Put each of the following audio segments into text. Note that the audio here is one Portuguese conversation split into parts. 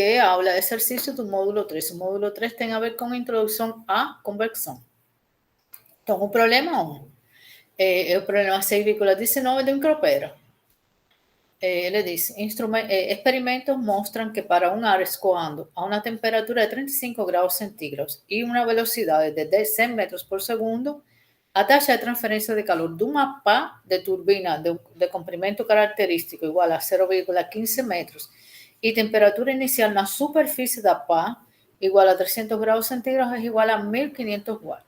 é a aula de exercício do módulo 3. O módulo 3 tem a ver com introdução à convecção. Então, o problema 1 é o problema 6,19 do Micropera. Ele diz, experimentos mostram que para um ar escoando a uma temperatura de 35 graus centígrados e uma velocidade de 100 metros por segundo, a taxa de transferência de calor de uma pá de turbina de comprimento característico igual a 0,15 metros e temperatura inicial na superfície da pá igual a 300 graus centígrados é igual a 1.500 watts.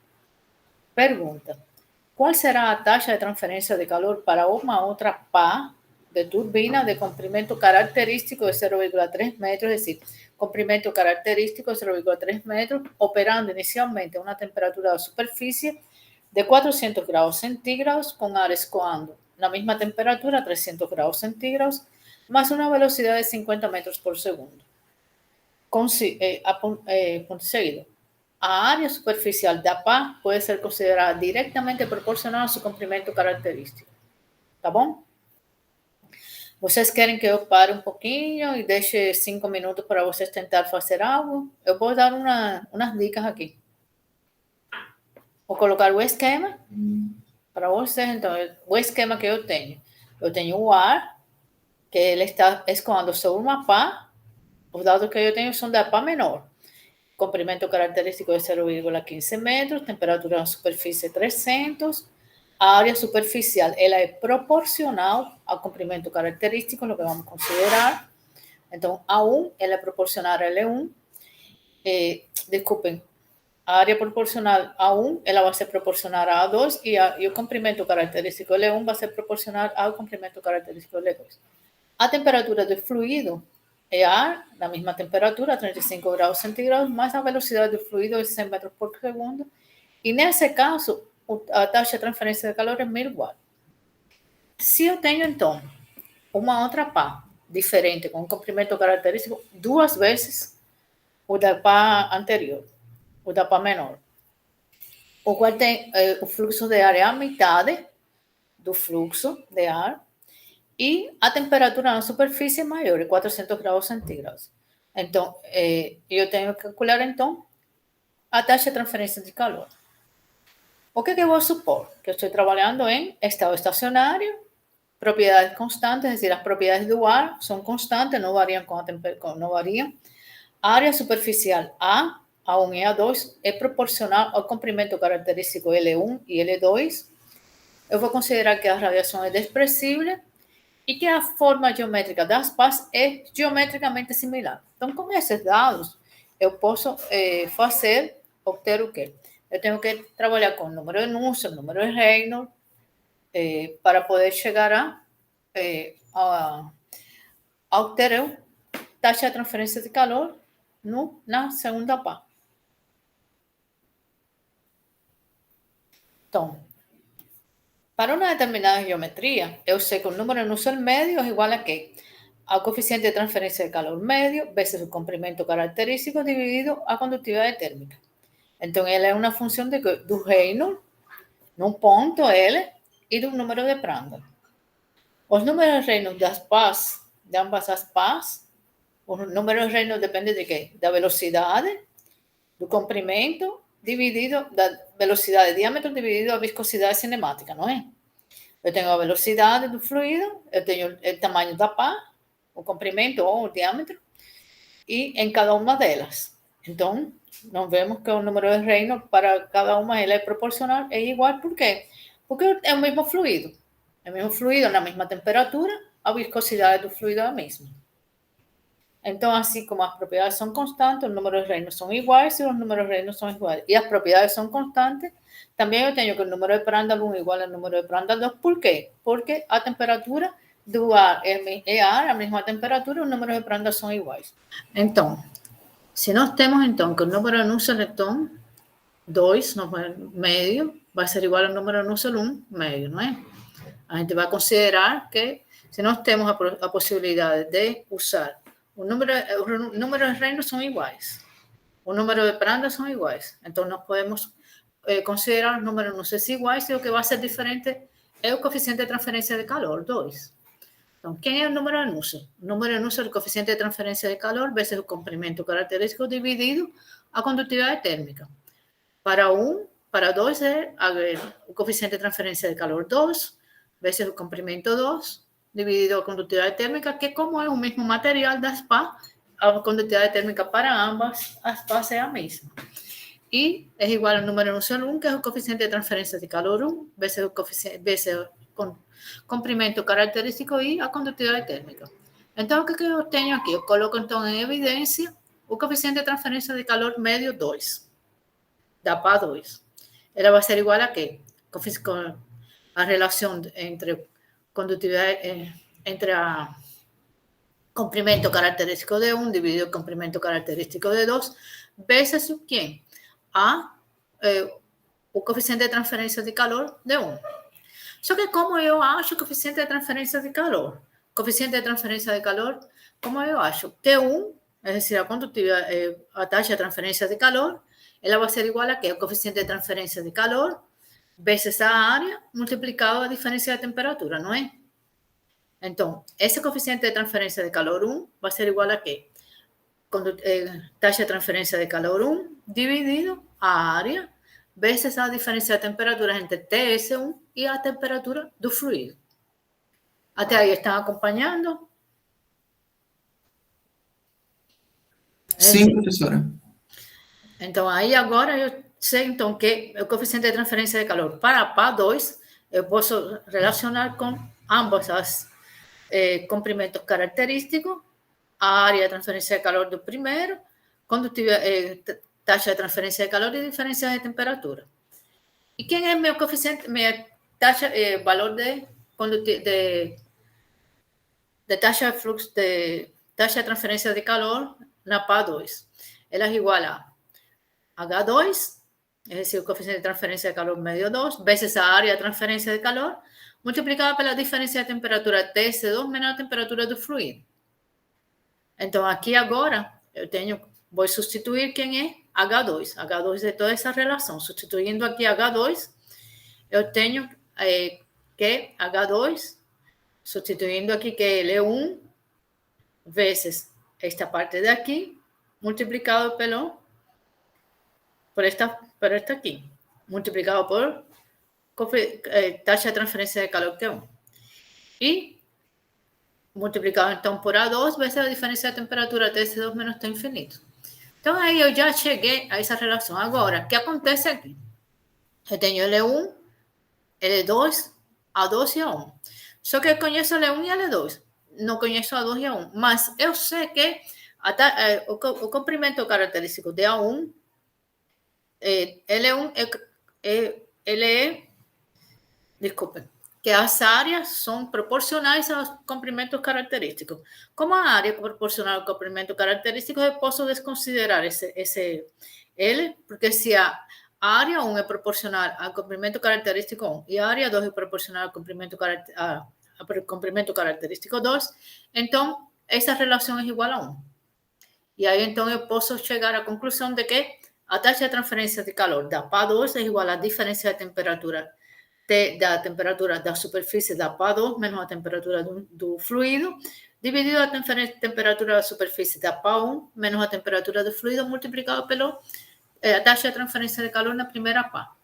Pergunta, qual será a taxa de transferência de calor para uma outra pá de turbina de comprimento característico de 0,3 metros, es decir, comprimento característico de 0,3 metros, operando inicialmente a uma temperatura da superfície de 400 graus centígrados, com ar escoando na mesma temperatura, 300 graus centígrados, mais uma velocidade de 50 metros por segundo. Ponto seguido. A área superficial da pá pode ser considerada diretamente proporcional a seu comprimento característico. Tá bom? Vocês querem que eu pare um pouquinho e deixe 5 minutos para vocês tentar fazer algo? Eu vou dar umas dicas aqui. Vou colocar o esquema para vocês. Então, o esquema que eu tenho o ar, que ele está escoando sobre uma pá. Os dados que eu tenho são da pá menor. Comprimento característico de 0,15 metros, temperatura na superfície 300. A área superficial, ela é proporcional ao comprimento característico, lo que vamos considerar. Então, A1, ela é proporcional a L1. Desculpem, a área proporcional A1, ela vai ser proporcional a A2 e o comprimento característico L1 vai ser proporcional ao comprimento característico L2. A temperatura do fluido é ar, na mesma temperatura, 35 graus centígrados, mais a velocidade do fluido é 100 metros por segundo. E nesse caso, a taxa de transferência de calor é 1000 watts. Se eu tenho, então, uma outra pá diferente, com um comprimento característico, 2 vezes o da pá anterior, o da pá menor, o qual tem o fluxo de ar é a metade do fluxo de ar e a temperatura na superfície é maior, é 400 graus centígrados. Então, eu tenho que calcular, então, a taxa de transferência de calor. O que eu vou supor? Que eu estou trabalhando em estado estacionário, propriedades constantes, es decir, as propriedades do ar são constantes, não variam com a temperatura, não variam. A área superficial A1 e A2 é proporcional ao comprimento característico L1 e L2. Eu vou considerar que a radiação é desprezível e que a forma geométrica das pás é geometricamente similar. Então, com esses dados, eu posso obter o quê? Eu tenho que trabalhar com o número de Nusselt, o número de Reynolds, para poder chegar a obter a taxa de transferência de calor na segunda pá. Então, para uma determinada geometria, eu sei que o número de Nusselt médio é igual a quê? Ao coeficiente de transferência de calor médio vezes o comprimento característico dividido a condutividade térmica. Então, ela é uma função do Reynolds, num ponto L, e do número de Prandtl. Os números de Reynolds das pás, de ambas as pás, o número de Reynolds depende de quê? Da velocidade, do comprimento, dividido, da velocidade de diâmetro dividido a viscosidade cinemática, não é? Eu tenho a velocidade do fluido, eu tenho o tamanho da pá, o comprimento ou o diâmetro, e em cada uma delas. Então, nós vemos que o número de Reynolds para cada uma ela é proporcional, é igual, por quê? Porque é o mesmo fluido. É o mesmo fluido na mesma temperatura, a viscosidade do fluido é a mesma. Então, assim como as propriedades são constantes, os números de Reynolds são iguais e os números de Reynolds são iguais. E as propriedades são constantes, também eu tenho que o número de Prandtl 1 igual ao número de Prandtl 2. Por quê? Porque a temperatura do ar é ar, a mesma temperatura, os números de Prandtl são iguais. Então, se nós temos, então, que o número de Nusselt 2, médio, vai ser igual ao número de Nusselt 1, médio, não é? A gente vai considerar que, se nós temos a possibilidade de usar os números de Reynolds são iguais, o número de Prandtl são iguais, então nós podemos considerar os números de Nusselt iguais e o que vai ser diferente é o coeficiente de transferência de calor, 2. Entonces, ¿quién es el número de Nusselt? El número de Nusselt es el coeficiente de transferencia de calor veces el comprimento característico dividido a conductividad térmica. Para 2 es el coeficiente de transferencia de calor 2 veces el comprimento 2 dividido a conductividad térmica, que como es un mismo material da SPA, a conductividad térmica para ambas SPA sea misma. Y es igual al número de Nusselt 1, que es el coeficiente de transferencia de calor 1 veces el comprimento característico y a conductividad térmica. Entonces, ¿qué yo tengo aquí? Yo coloco entonces en evidencia el coeficiente de transferencia de calor medio 2. Da para 2. Ela vai ser igual a quê? A relação entre conductividad, entre a comprimento característico de 1 dividido el comprimento característico de 2 veces ¿quién? O coeficiente de transferência de calor de 1. Só que como eu acho o coeficiente de transferência de calor? Coeficiente de transferência de calor, como eu acho? T1, es decir, a conductividad, a taxa de transferência de calor, ela vai ser igual a quê? O coeficiente de transferência de calor veces a área multiplicado a diferencia de temperatura, ¿no es? Entonces, ese coeficiente de transferencia de calor 1 va a ser igual a qué? Taxa de transferencia de calor 1 dividido a área veces a diferencia de temperaturas entre TS1 y a temperatura del fluido. ¿Hasta ahí están acompañando? Sim, professora. Então, aí agora eu sei então, que o coeficiente de transferência de calor para PA2 eu posso relacionar com ambos os comprimentos característicos, a área de transferência de calor do primeiro, taxa de transferência de calor e diferença de temperatura. E quem é meu coeficiente, minha taxa, valor de taxa de fluxo, de taxa de transferência de calor na PA2? Ela é igual a H2, es decir, el coeficiente de transferencia de calor medio 2, veces a área de transferencia de calor, multiplicada por la diferencia de temperatura TS2 menos la temperatura del fluido. Entonces, aquí ahora, voy a sustituir quién es H2. H2 de toda esa relación. Sustituyendo aquí H2, yo tengo que H2, sustituyendo aquí que L1 veces esta parte de aquí, multiplicado por esta aquí, multiplicado por taxa de transferencia de calor T1. Y multiplicado entonces por A2 veces la diferencia de temperatura TS2 menos T infinito. Entonces ahí yo ya llegué a esa relación. Ahora, ¿qué acontece aquí? Yo tengo L1, L2, A2 y A1. Só que conozco L1 y L2. No conozco A2 y A1. Mas yo sé que o comprimento característico de A1 L1, disculpen, que as áreas são proporcionais aos comprimentos característicos. Como a área é proporcional ao comprimento característico, eu posso desconsiderar esse L, porque se a área 1 é proporcional ao comprimento característico 1 e a área 2 é proporcional ao comprimento característico 2, então essa relação é igual a 1. E aí, então, eu posso chegar à conclusão de que a taxa de transferência de calor da PA2 é igual à diferença de temperatura da temperatura da superfície da PA2 menos a temperatura do fluido, dividido a temperatura da superfície da PA1 menos a temperatura do fluido, multiplicado pela taxa de transferência de calor na primeira PA.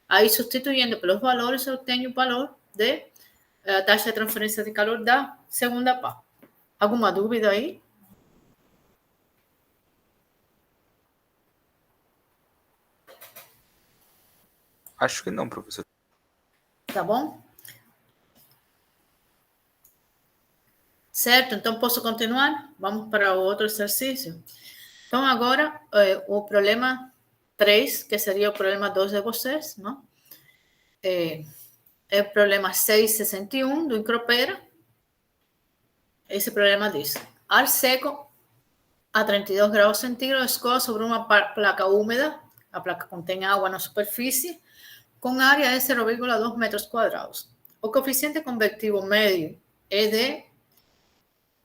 Aí, substituindo pelos valores, eu tenho o valor da taxa de transferência de calor da segunda PA. Alguma dúvida aí? Acho que não, professor. Tá bom? Certo, então posso continuar? Vamos para o outro exercício. Então, agora, o problema 3, que seria o problema 2 de vocês, não? É o problema 661 do Incropera. Esse problema diz: ar seco a 32 graus centígrados escoa sobre uma placa úmida, a placa contém água na superfície, com área de 0,2 metros quadrados. O coeficiente convectivo médio é de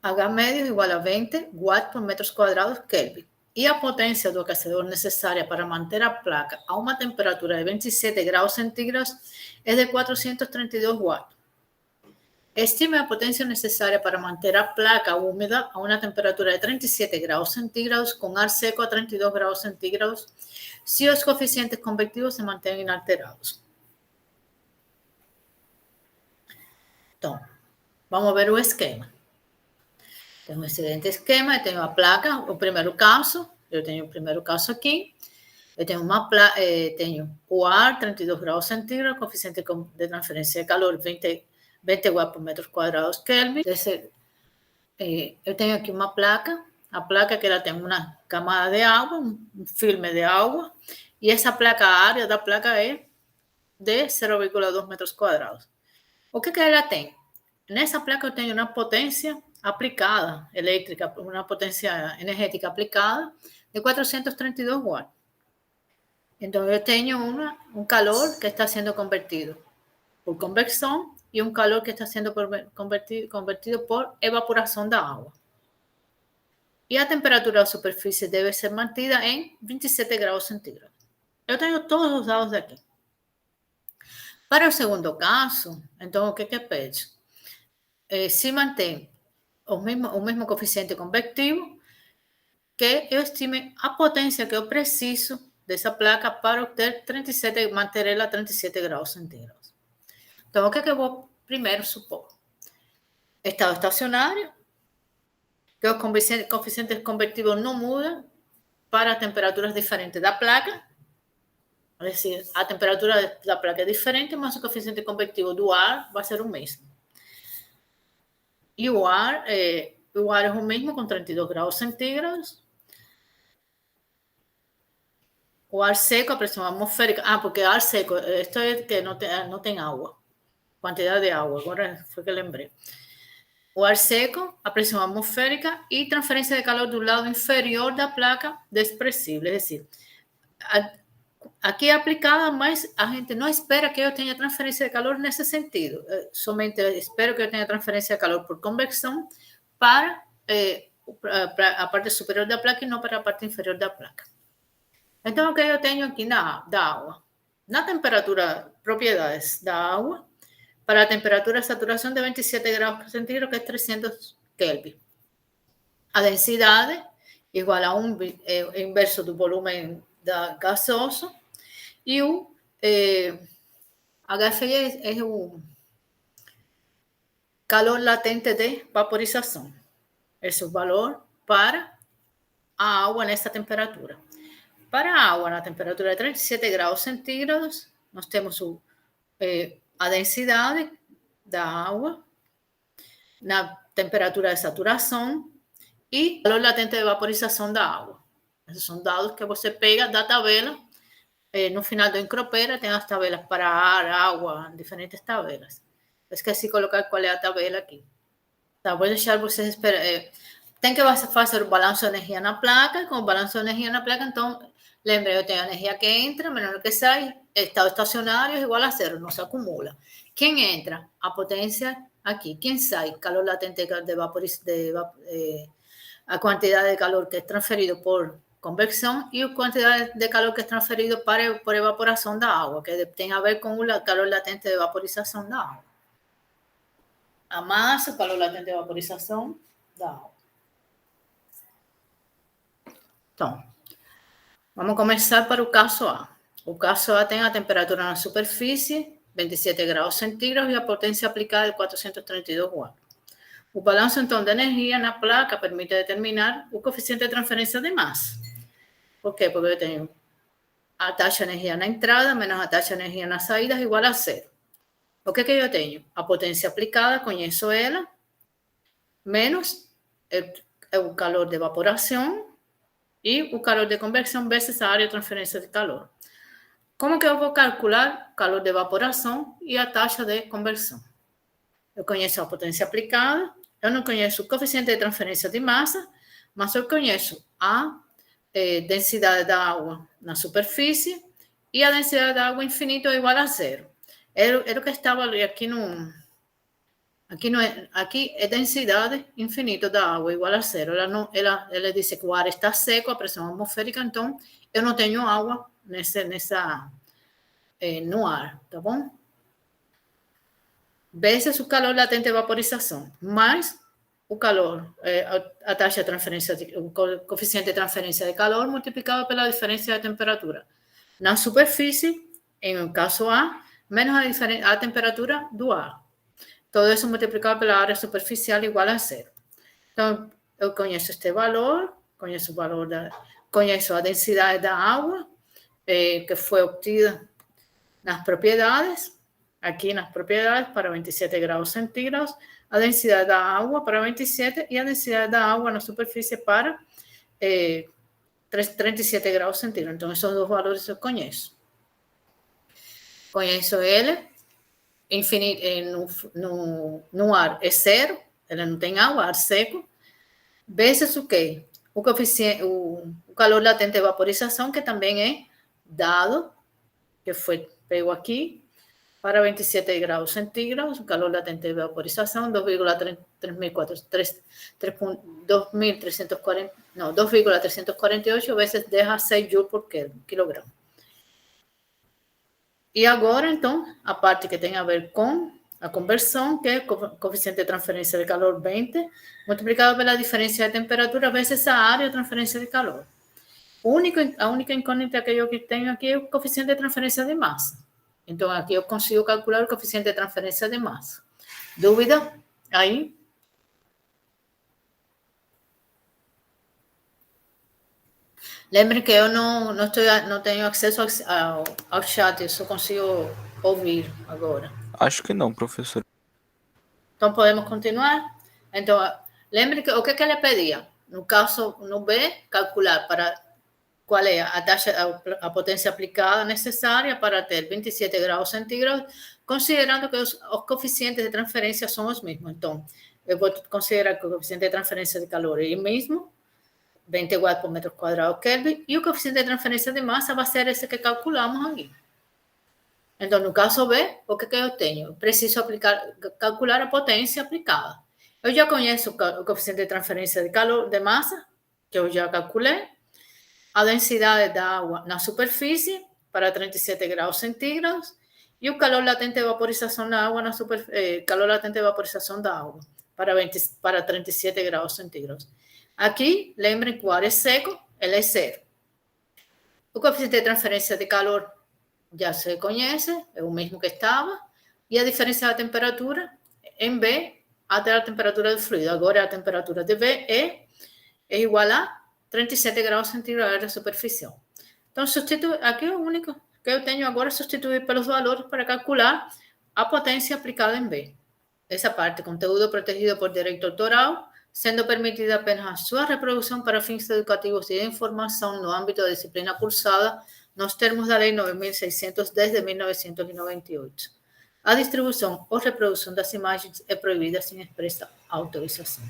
H médio igual a 20 watts por metros quadrados Kelvin. E a potência do aquecedor necessária para manter a placa a uma temperatura de 27 graus centígrados é de 432 watts. Estime a potência necessária para manter a placa úmida a uma temperatura de 37 graus centígrados com ar seco a 32 graus centígrados se os coeficientes convectivos se mantêm inalterados. Então, vamos ver o esquema. Tenho esse seguinte esquema, eu tenho a placa, o primeiro caso, eu tenho o primeiro caso aqui, eu tenho tenho o ar, 32 graus centígrados, coeficiente de transferência de calor, 20 watts por metros quadrados Kelvin. Eu tenho aqui uma placa, a placa que ela tem uma camada de água, um filme de água, e essa placa, a área da placa é de 0,2 metros quadrados. O que ela tem? Nessa placa eu tenho uma potência aplicada, elétrica, uma potência energética aplicada de 432 watts. Então, eu tenho um calor que está sendo convertido por convecção e um calor que está sendo convertido por evaporação da água. E a temperatura da superfície deve ser mantida em 27 graus centígrados. Eu tenho todos os dados aqui. Para o segundo caso, então, o que pede? Se mantém o mesmo coeficiente convectivo, que eu estime a potência que eu preciso dessa placa para obter manter ela a 37 graus centígrados. Então, o que eu vou primeiro supor? Estado estacionário, que os coeficientes convectivos não mudam para temperaturas diferentes da placa. É decir, a temperatura da placa é diferente, mas o coeficiente convectivo do ar vai ser o mesmo. E o ar é o mesmo com 32 graus centígrados. O ar seco, a pressão atmosférica. Porque ar seco, isto é que não tem água. Quantidade de água, agora foi que lembrei. O ar seco, a pressão atmosférica e transferência de calor do lado inferior da placa desprezível. É decir, aqui é aplicada, mas a gente não espera que eu tenha transferência de calor nesse sentido. Somente espero que eu tenha transferência de calor por convecção para a parte superior da placa e não para a parte inferior da placa. Então, o que eu tenho aqui da água? Na temperatura, propriedades da água, para a temperatura de saturação de 27 graus centígrados, que é 300 Kelvin. A densidade, igual a inverso do volume gasoso, e o HFI é o calor latente de vaporização. Esse é o valor para a água nessa temperatura. Para a água na temperatura de 37 graus centígrados, nós temos a densidade da água na temperatura de saturação e o calor latente de vaporização da água. Esses são dados que você pega da tabela. No final do Encropera tem as tabelas para ar, água, diferentes tabelas. Eu esqueci de colocar qual é a tabela aqui. Tá, vou deixar vocês esperar. Tem que fazer o balanço de energia na placa. Com o balanço de energia na placa, então, lembre, eu tenho a energia que entra, menos que sai. Estado estacionário é igual a zero, não se acumula. Quem entra? A potência aqui. Quem sai? Calor latente de vaporização, a quantidade de calor que é transferido por convecção e a quantidade de calor que é transferido por evaporação da água, que tem a ver com o calor latente de vaporização da água. A massa, o calor latente de vaporização da água. Então, vamos começar para o caso A. O caso A tem a temperatura na superfície, 27 graus centígrados, e a potência aplicada de 432 watts. O balanço, então, de energia na placa permite determinar o coeficiente de transferência de massa. Por quê? Porque eu tenho a taxa de energia na entrada menos a taxa de energia na saída é igual a zero. O que eu tenho? A potência aplicada, conheço ela, menos o calor de evaporação e o calor de convecção vezes a área de transferência de calor. Como que eu vou calcular o calor de evaporação e a taxa de conversão? Eu conheço a potência aplicada, eu não conheço o coeficiente de transferência de massa, mas eu conheço a densidade da água na superfície e a densidade da água infinito é igual a zero. Era o que estava ali aqui aqui é densidade infinito da água igual a zero. Ela disse que o ar está seco, a pressão atmosférica, então eu não tenho água no ar, tá bom? vezes o calor latente de vaporização, mais o calor, a taxa de transferência, o coeficiente de transferência de calor multiplicado pela diferença de temperatura. Na superfície, em o caso A, menos a temperatura do ar. Todo isso multiplicado pela área superficial igual a zero. Então, eu conheço este valor, conheço a densidade da água, que foi obtida nas propriedades, aqui nas propriedades para 27 graus centígrados, a densidade da água para 27 e a densidade da água na superfície para 37 graus centígrados. Então, esses dois valores eu conheço. Conheço ele, no ar é zero, ele não tem água, ar seco, vezes o quê? O coeficiente, o calor latente de vaporização, que também é dado, que foi pego aqui, para 27 graus centígrados, o calor latente de vaporização, 2,348 vezes 10 a 6 joules por quilograma. E agora, então, a parte que tem a ver com a conversão, que é o coeficiente de transferência de calor 20, multiplicado pela diferença de temperatura vezes a área de transferência de calor. A única incógnita que eu tenho aqui é o coeficiente de transferência de massa. Então, aqui eu consigo calcular o coeficiente de transferência de massa. Dúvida? Aí? Lembre que eu não tenho acesso ao chat, eu só consigo ouvir agora. Acho que não, professor. Então, podemos continuar? Então, lembre que o que ele pedia? No caso, no B, calcular qual é a taxa, a potência aplicada necessária para ter 27 graus centígrados, considerando que os coeficientes de transferência são os mesmos. Então, eu vou considerar que o coeficiente de transferência de calor é o mesmo, 20 watts por metro quadrado Kelvin, e o coeficiente de transferência de massa vai ser esse que calculamos aqui. Então, no caso B, o que eu tenho? Eu preciso calcular a potência aplicada. Eu já conheço o coeficiente de transferência de calor de massa, que eu já calculei, a densidade da água na superfície para 37 graus centígrados e o calor latente de vaporização da água calor latente de vaporização da água para 37 graus centígrados. Aqui, lembrem que o ar é seco, ele é zero. O coeficiente de transferência de calor já se conhece, é o mesmo que estava, e a diferença da temperatura em B até a temperatura do fluido. Agora, a temperatura de B é igual a 37 graus centígrados da superfície. Então, aqui o único que eu tenho agora é substituir pelos valores para calcular a potência aplicada em B. Essa parte, conteúdo protegido por direito autoral, sendo permitida apenas a sua reprodução para fins educativos e de informação no âmbito da disciplina cursada, nos termos da Lei 9.610 de 1998. A distribuição ou reprodução das imagens é proibida sem expressa autorização.